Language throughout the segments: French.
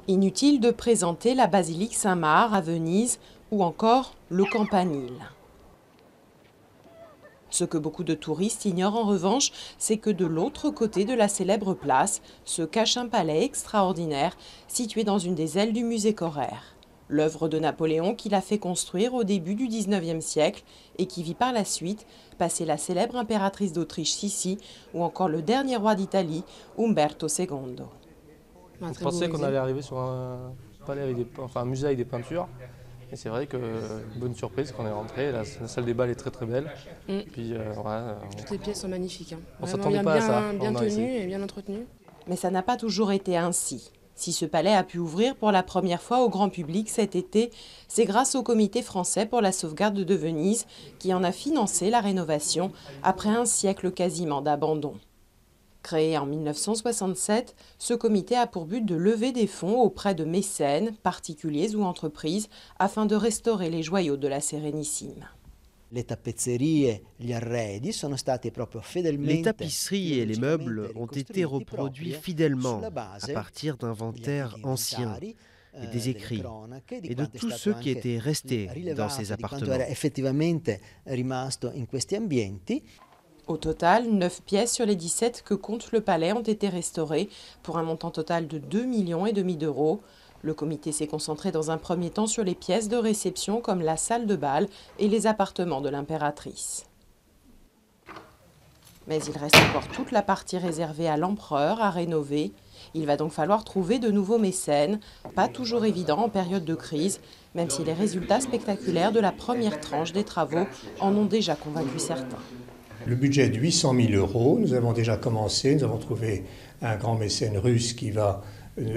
Inutile de présenter la basilique Saint-Marc à Venise ou encore le Campanile. Ce que beaucoup de touristes ignorent en revanche, c'est que de l'autre côté de la célèbre place se cache un palais extraordinaire situé dans une des ailes du musée Correr. L'œuvre de Napoléon qu'il a fait construire au début du 19e siècle et qui vit par la suite passer la célèbre impératrice d'Autriche Sissi ou encore le dernier roi d'Italie, Umberto II. On pensait qu'on allait arriver sur un palais avec un musée avec des peintures. Et c'est vrai que, bonne surprise quand on est rentré, la salle des bals est très très belle. Puis, toutes les pièces sont magnifiques. On ne s'attendait pas à ça. Bien tenues et bien entretenues. Mais ça n'a pas toujours été ainsi. Si ce palais a pu ouvrir pour la première fois au grand public cet été, c'est grâce au Comité français pour la sauvegarde de Venise qui en a financé la rénovation après un siècle quasiment d'abandon. Créé en 1967, ce comité a pour but de lever des fonds auprès de mécènes, particuliers ou entreprises, afin de restaurer les joyaux de la Sérénissime. Les tapisseries et les meubles ont été reproduits fidèlement à partir d'inventaires anciens et des écrits et de tous ceux qui étaient restés dans ces appartements. Au total, 9 pièces sur les 17 que compte le palais ont été restaurées pour un montant total de 2,5 millions d'euros. Le comité s'est concentré dans un premier temps sur les pièces de réception comme la salle de bal et les appartements de l'impératrice. Mais il reste encore toute la partie réservée à l'empereur à rénover. Il va donc falloir trouver de nouveaux mécènes, pas toujours évident en période de crise, même si les résultats spectaculaires de la première tranche des travaux en ont déjà convaincu certains. Le budget de 800 000 euros, nous avons déjà commencé, nous avons trouvé un grand mécène russe qui va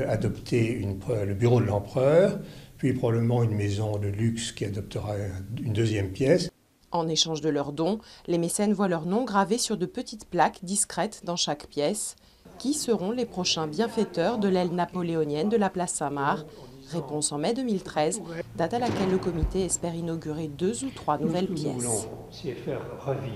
adopter le bureau de l'empereur, puis probablement une maison de luxe qui adoptera une deuxième pièce. En échange de leurs dons, les mécènes voient leur nom gravé sur de petites plaques discrètes dans chaque pièce. Qui seront les prochains bienfaiteurs de l'aile napoléonienne de la place Saint-Marc? Réponse en mai 2013, date à laquelle le comité espère inaugurer 2 ou 3 nouvelles pièces. Nous voulons, c'est faire revivre